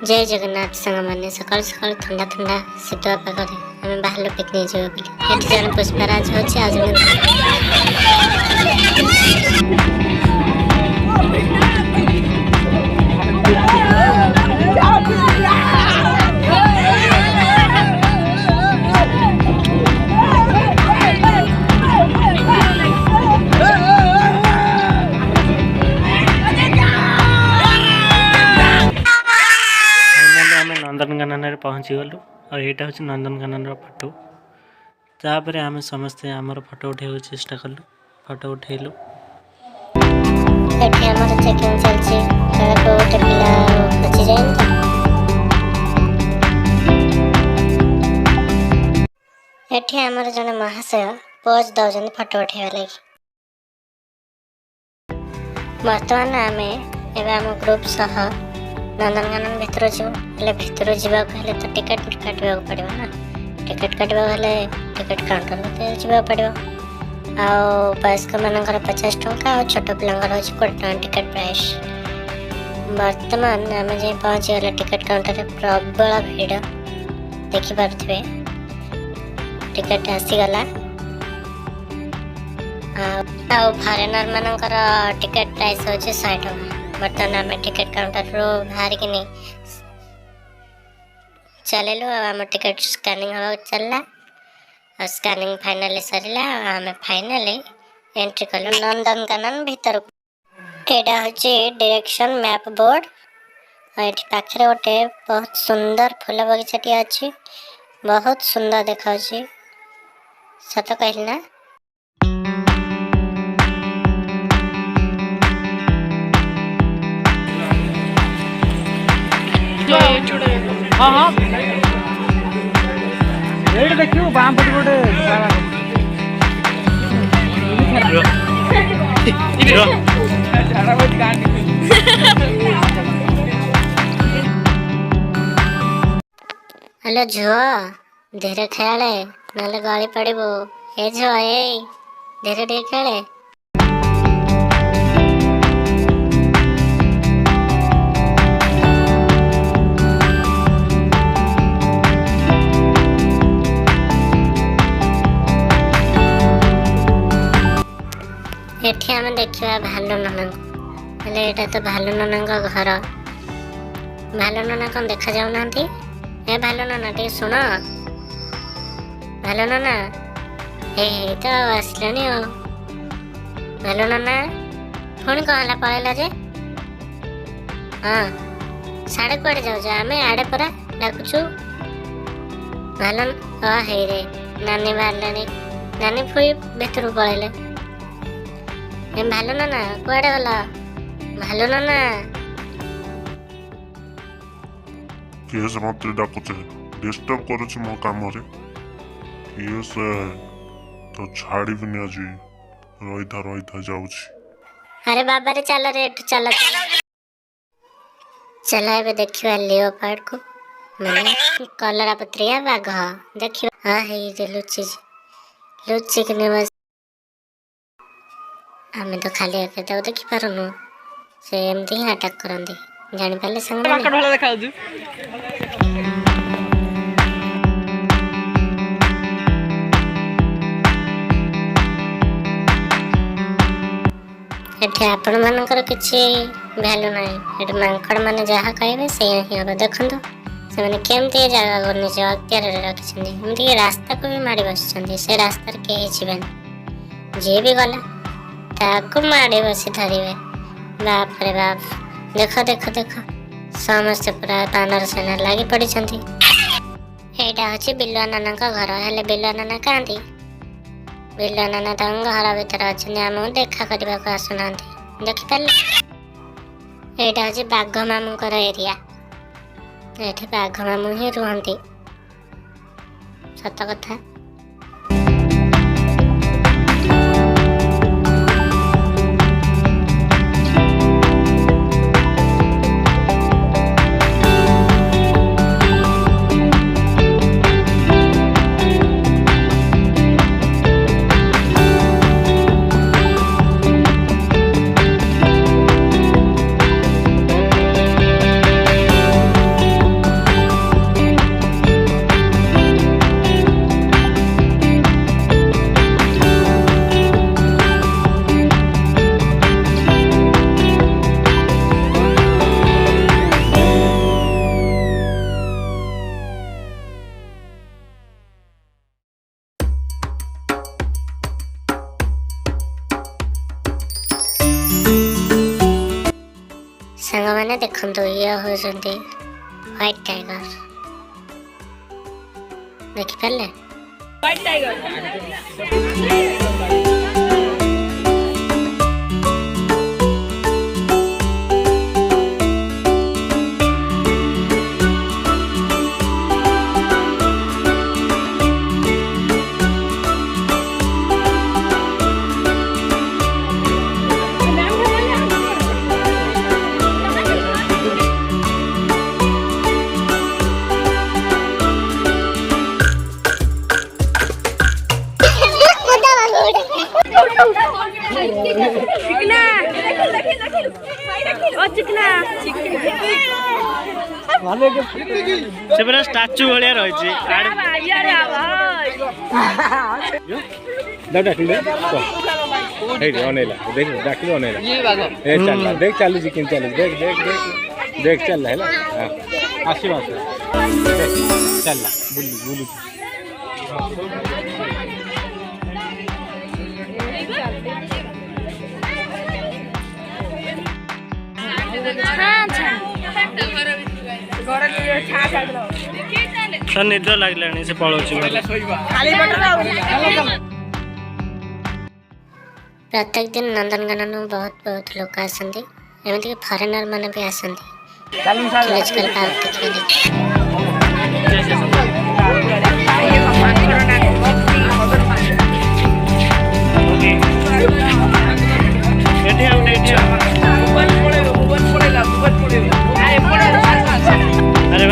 जय जगन्नाथ सांग मैंने सकाल सकाल ठंडा ठंडा शीतुआ पागरे आम बाहर पिकनिक जीव बोली जन पुष्पराज होची आज नंदनकानन पहुँची गलु और यहाँ हूँ नंदनकानन फोटो तापर आम समस्ते आमर फोटो उठे चेष्टा कलु फोटो उठेलु एठी आमर जने महाशय पोज दौजन फोटो उठेवा लगी बर्तमान आम एवं ग्रुप सह नंदनकानन भितर जीव भितर जावा तो टिकेट काटवा पड़ो ना टिकेट काटवा टिकेट काउंटर जावा पड़ो आयस्क मानकर 50 टंका और छोट पिलांकर 20 टंका टिकेट प्राइस बर्तमान आम जाए पहुँची गले टिकेट काउंटर प्रबल भीड़ देखिपे टिकेट आसीगला फरेनर मानकर टिकेट प्राइस हूँ 100 टंका बर्तमान आम टिकेट काउंटर रू बाहर कि चलू आम टिकेट स्कानिंग हवा चलला और स्कानिंग फाइनली सरला आम फाइनली एंट्री कलु नंदनकानन भीतर यहाँ हूँ डायरेक्शन मैप बोर्ड और ये पाखे गोटे बहुत सुंदर फूल बगीचाटी अच्छी बहुत सुंदर देखा सत कहली ना हाँ हाँ देखियो बाम पट गोटे हेलो झुआ धीरे खेले नले गली पड़ो ए झुआ ए धीरे धीरे खेले एठी आम देखा भालू नना यहाँ तो भालू नना घर भालू नना कौन देखा जाऊना ए भालू नना टे शुण भालू नना हे तो आसला भालू नना पुणी कौन है पलैला जे हाँ साढ़े कड़े जाऊ आम आड़े परा डाकुचु भालू हे रे नानी बाहर नानी पुई भीतर पलैले भालू नाना कुआड़े गला भालू नाना किए से मत डाकुचे डिस्टर्ब करूछ मो काम रे किए से तो छाड़ी बिना जी रोइथा जाउछ अरे बाबा रे चल रे चल चला ए देखियो लियोपार्ड को माने कलरा पत्रिया बाघ देखियो हां हे रे लुच्ची के बस आम तो खाली तो देखी पारुनु से एमती ही अटैक करंदी जानि पाले संग रॉकेट वाला देखा दू एठी आपण मानकर किछि वैल्यू नाही एठी मांकड़ माने जहा कहबे से ही अब देखंतो से माने केमती जगह करनी छै अत्यार रे रखछन्ती एमती रास्ता को भी मारी बसछन्ती से रास्ता रे के छिबन जे भी गला ताकू मारे बसी धरिवे बाप रे बाप देख देख देख समस्त पूरा तानर सेना लगी पड़ी यहाँ हूँ बिलुआ नाना घर हेले बिलुआ नाना कहाँती बिलुआ नाना घर भर अच्छे आम देखा करने को आसुना देखिपारे यहाँ हूँ बाघ मामू एरिया ये बाघ मामू ही रुहती सत कथा सांग मैंने देखते ये होती व्हाइट टाइगर देखिपारे व्हाइट टाइगर चिकना ओ चिकना से पूरा स्टाच्यू भाया रही देख चलू कि चलू देख देख देख देख चल है आसो आस चल बुलू बुलू तो निद लगे से पड़ोसी प्रत्येक दिन नंदनकानन बहुत बहुत लोग आसती एमती फरेनर मैंने भी आसती जूलॉजिकल पार्क अरे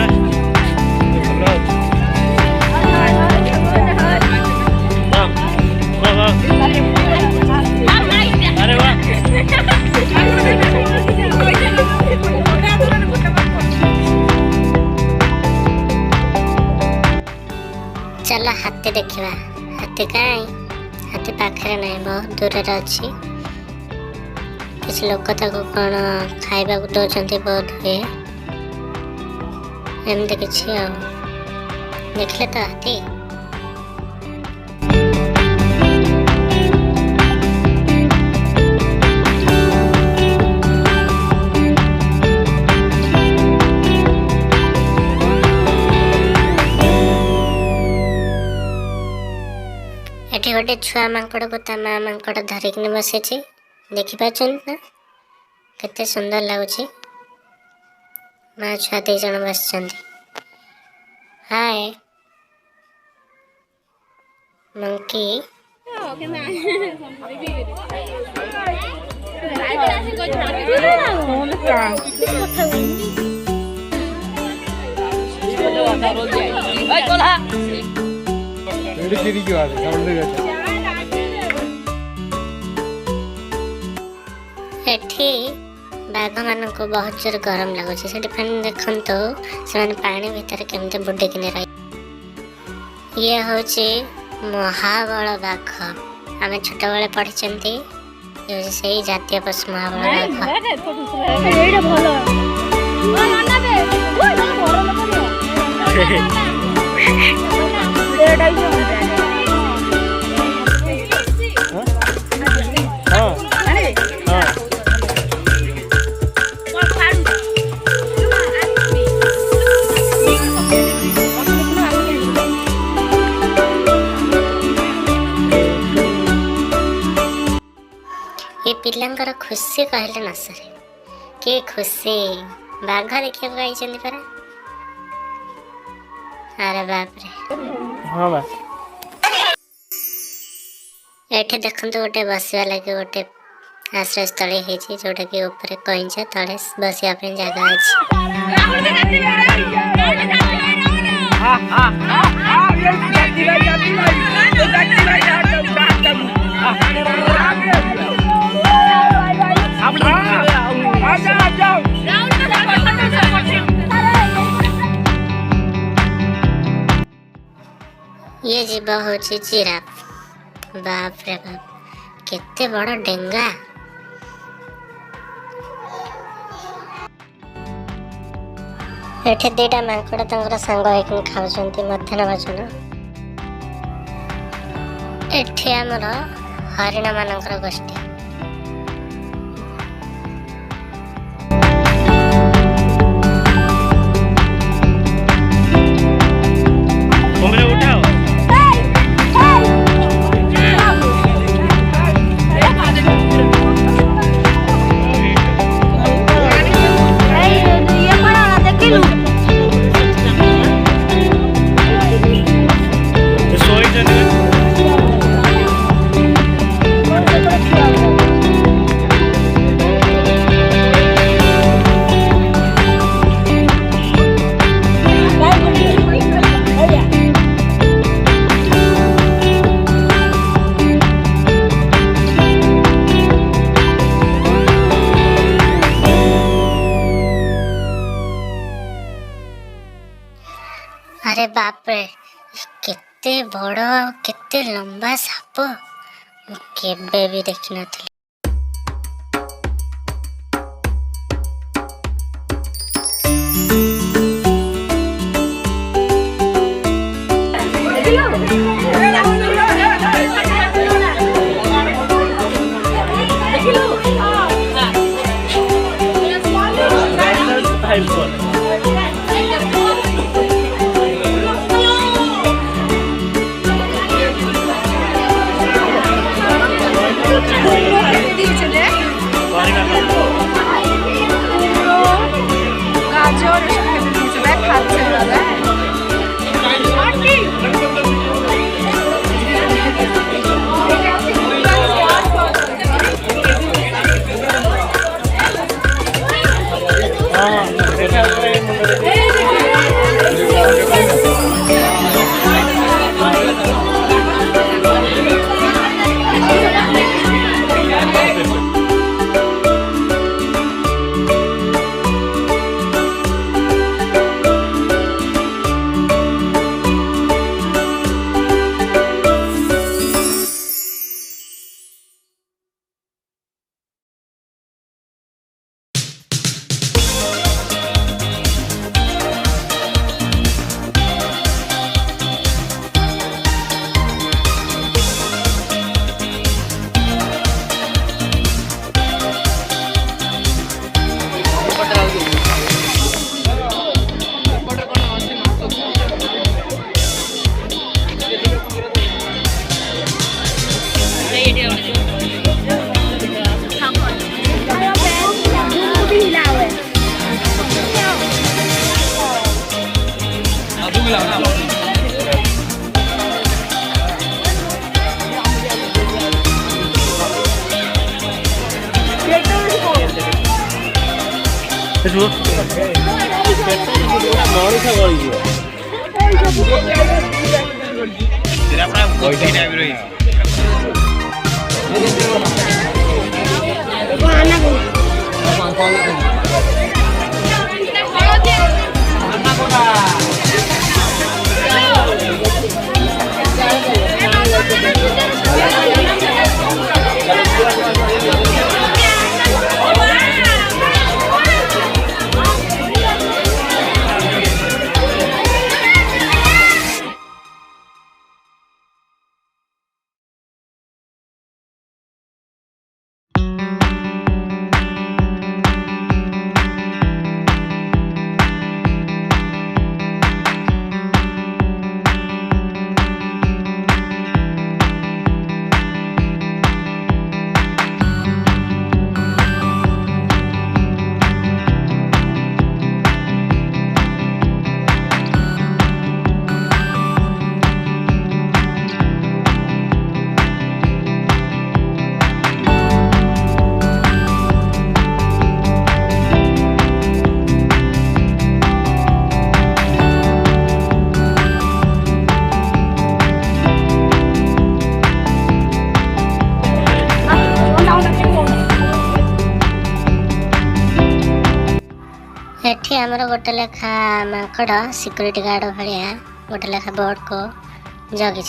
वाह अरे वाह चल हाथी देखा हाथी कहीं हाथी पाखे ना बहुत दूर अच्छी किसी लोग कौन खाइबा दौरान बहुत हुए एमती किसी देखले तो हाथी एटी गोटे छुआ मांकड़ को ता माँ मांकड़ धरिक बसी देखिपार ना केते सुंदर लगुच माँ छुआ दी जन बस हाय मंकी एठी बाघ मान को बहुत जोर गरम लगुच से देखु से पानी भितर केमती बुड़िकी रही ये हूँ महाबल बाघ आम छोट बेले पढ़ी से जातीय पशु महाबल ये पिलांकर खुशी कहले न सरे के खुशी बाघ देखा आई परा अरे बाप रे हाँ बा एठे देखते गोटे बसवा लगे गोटे आश्रय स्थली जोटा कि ऊपर कईचा तले बसिया जगह अच्छी ये जीव हूँ जिराफ बाप रे बाप केते बड़ डेंगा एठे दीटा मांकड़ सांग होकर खाऊंट मध्याह्न भोजन एठे आमर हरिण मानकर गोष्ठी बाप रे केते बड़ केते लंबा साप मु केबे भी देखि नथिली। एठी हमर गोटे लेखा माकड़ सिक्यूरिटी गार्ड भलिया गोटे लेखा बोर्ड को जगी।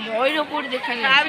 ময়ূর কোড দেখা যায়।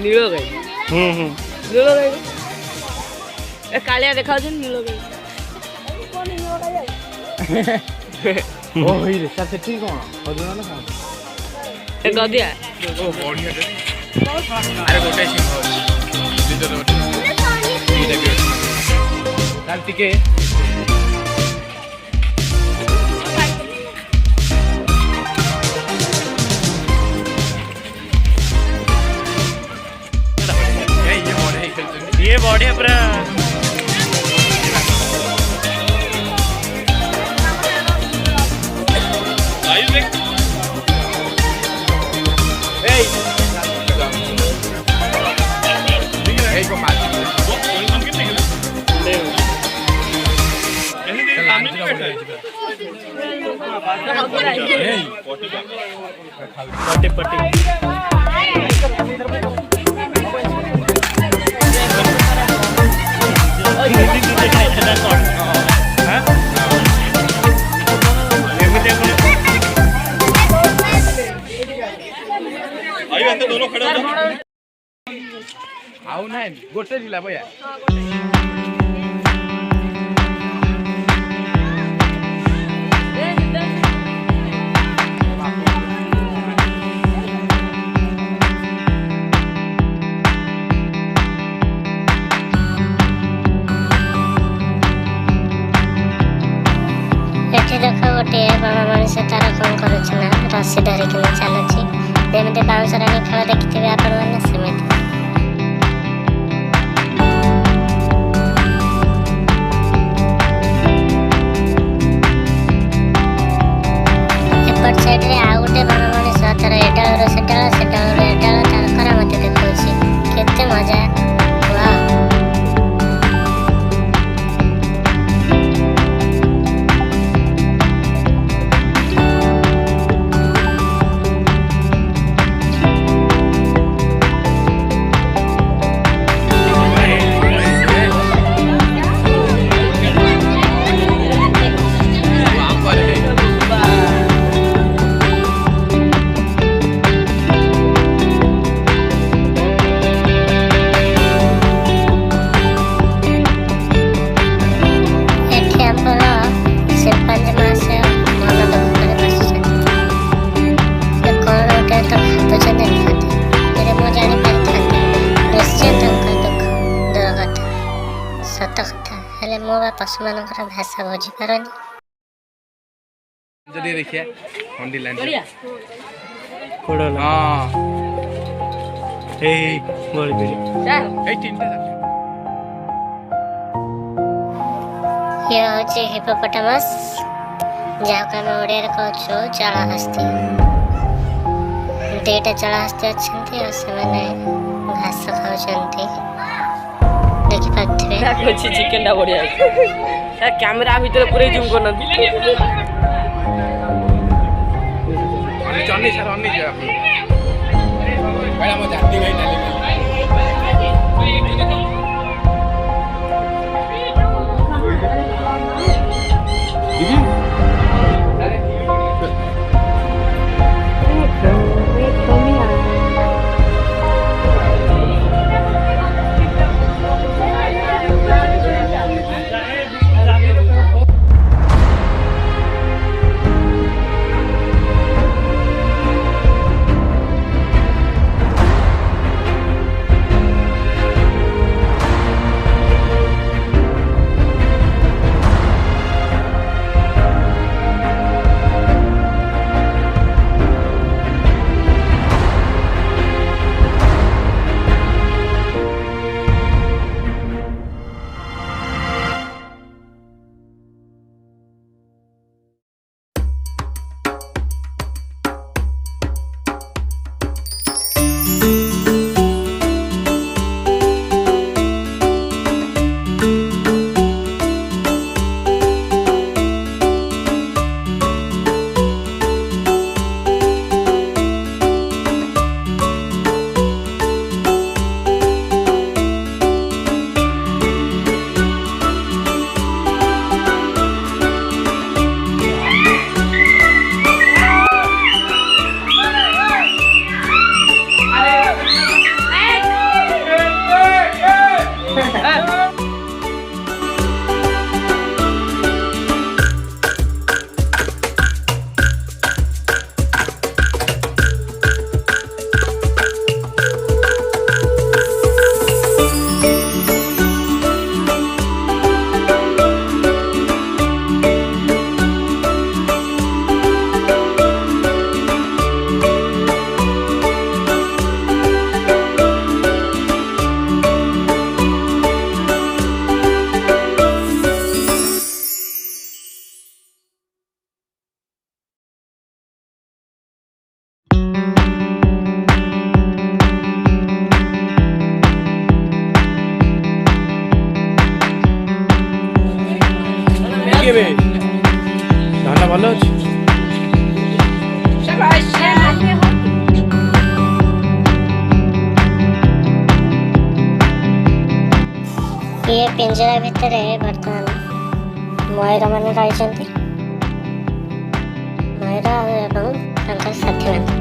नील गाई ନୀଳ ଗାଈ ଏ କାଳିଆ ଦେଖାଯାଉଛନ୍ତି ନୀଳ ଗାଈ ଓ ହେଇରେ ସାର୍ ସେଠି କ'ଣ ହରିଣ ନା କ'ଣ ଏ ଗଦିଆ ଆରେ ଗୋଟେ ସିଂହ ତାହେଲେ ଟିକେ ये बढ़िया पूरा पट्टी पट्टी ଆଉ ନାହିଁ ଗୋଟେ ଥିଲା ଭୟା ଏଠି ଦେଖ ଗୋଟିଏ ବଣ ମଣିଷ ତାର କ'ଣ କରୁଛି ନା ରସି ଧରିକିନା ଚାଲୁଛି ଯେମିତି ବାଉଁଶ ରାଣୀ ଖେଳ ଦେଖିଥିବେ ଆପଣମାନେ ସେମିତି ଏପଟ ସାଇଡରେ ଆଉ ଗୋଟେ ବଣ ମଣିଷ ତାର ଏଡାଳରୁ ସେଡାଳ ସେଡାଳରୁ ଏଡାଳ ତାର କରାମତି ଦେଖାଉଛି କେତେ ମଜା ୱାଓ ପଶୁମାନଙ୍କର ଭାଷା ବୁଝିପାରନି ଯଦି ଦେଖିଆ ହଣ୍ଡି ଲାଇନ୍ କୋଡଲା ହଁ ଏଇ ଗୋଳି ପିଡ଼ି ଏଇ ତିନିଟା ଇଏ ହେଉଛି ହିପୋପଟାମସ୍ ଯାହାକୁ ଆମେ ଓଡ଼ିଆରେ କହୁଛୁ ଜଳହସ୍ତୀ ଦୁଇଟା ଜଳହସ୍ତୀ ଅଛନ୍ତି ଆଉ ସେମାନେ ଘାସ ଖାଉଛନ୍ତି ଦେଖିପାରୁଥିବେ ଅଛି ଚିକେନଟା ବଢିଆ କ୍ୟାମେରା ଭିତରେ ପୁରେଇ ଜୁମ୍ କରୁନାହାନ୍ତି ଚନ୍ନି ସାର୍ ଅନେଇ ଯିବା ଭାଇ ଆମ ଜାତି ଭାଇ ନାଲି ଏବେ ଧାନ ଭଲ ଅଛି। ये पिंजरा भितर बर्तमान मयूर मैंने रही मयूर एवं साथी मैंने हूँ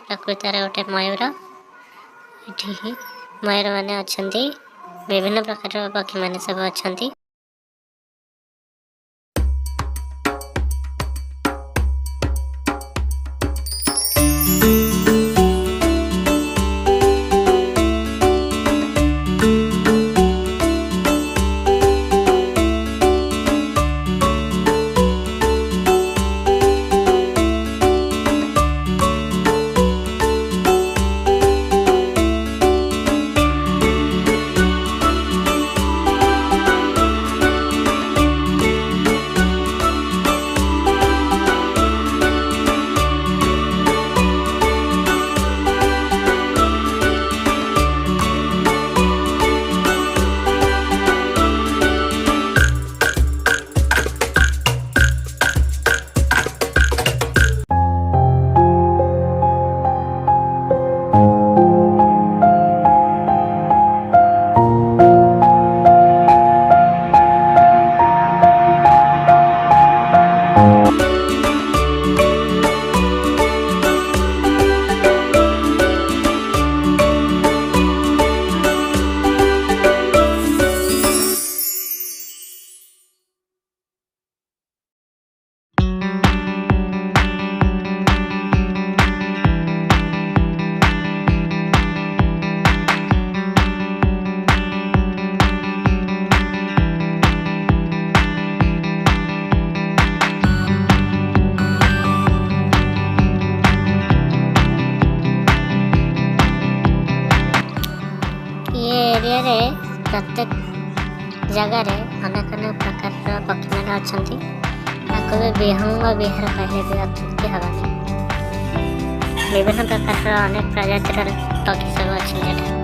प्रकृतर गोटे मयूर ये मयूर मैंने अच्छा विभिन्न प्रकार पक्षी मैंने सब अच्छा प्रत्येक जगार अनेक अनेक प्रकार पक्षी मैंने अच्छा भी विहंग विहार कहले भी अत्युक्ति हवानी विभिन्न प्रकार अनेक प्रजातिर पक्षी सब अच्छे।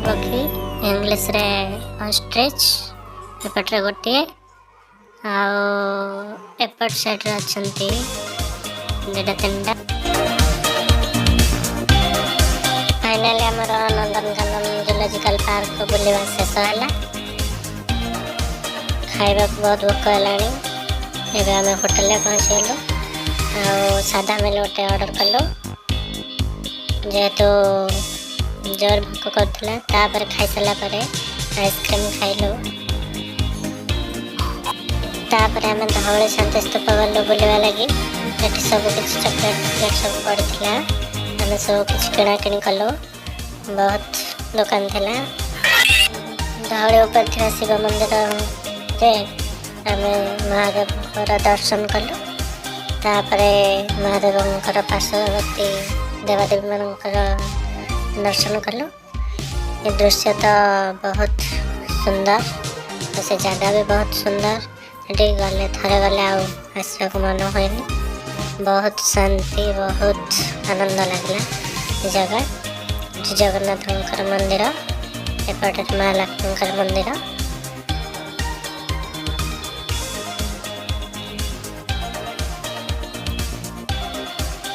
पक्षी इंग्लीश रे ऑस्ट्रिच एपटे गोटे एपट साइड रे अछंती दुटा तीनटा। फाइनली आमर नंदनकानन जूलॉजिकल पार्क बुलवा शेष है। खाइबा बहुत भोक है। एबे आम होटेल पहुँचगलु आ सादा मिल गोटे ऑर्डर कलु जेहेतु जोर भोक कर खाई सारा आइसक्रीम खाइलु। तापर आम धवली शांति स्तूप गलु बुलवा लगी। ये सब किसी चॉकलेट सब पड़ा आम सब किसी किणाकिणी कलु। बहुत दुकान थिला। धवली ऊपर थिला शिव मंदिर रे आम महादेव दर्शन कलु। तापरे महादेव पार्श्ववर्ती देवादेवी मानकर दर्शन कलु। ये दृश्य तो बहुत सुंदर तो से जगह भी बहुत सुंदर। ये गले थरे गले आसवाक मन हुए। बहुत शांति बहुत आनंद लगला जगह। जगन्नाथ मंदिर एपटे माँ लक्ष्मी मंदिर।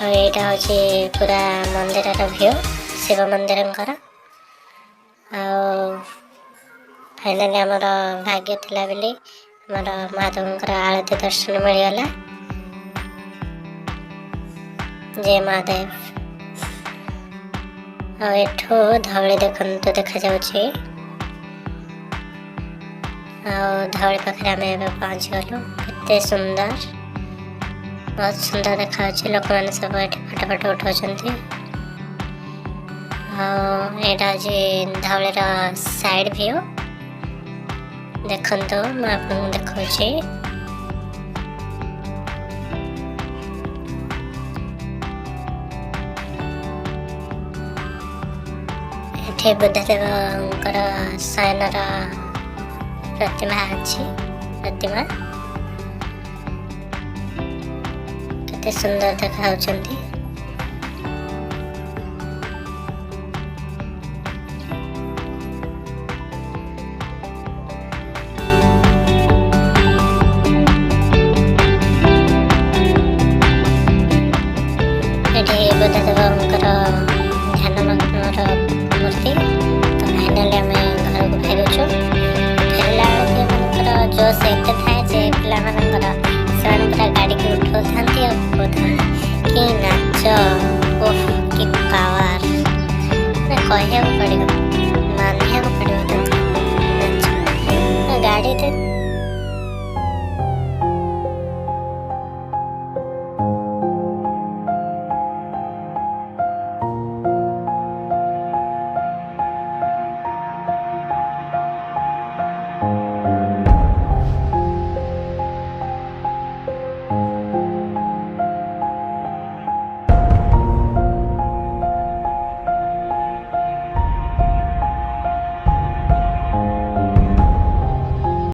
यहाँ हूँ पूरा मंदिर व्यू शिव मंदिर। फाइनाली आमर भाग्य थिला बेली आमर महादेव आरती दर्शन मिलगला। जय महादेव। एठू धवली देखते देखा जाउछि। धवली पाखे आम पहुँच गलु। केते सुंदर बहुत सुंदर देखा लोक मैंने सब ये फटो फटो उठाऊँ। यहाँ हूँ धवलीर साइड व्यू देखु मैं आपको देखा। ये बुद्धदेव शयनर प्रतिमा अच्छी प्रतिमा केते सुंदर देखा। बुद्धदेव ध्यान मूर्ति। तो फाइनाली आम घर को फेरुचु। फेरला जोश एत थाए जे पिला पूरा गाड़ी की उठा कि नाच ओह कि पावर कहू पड़ो मानिया पड़ो गाड़ी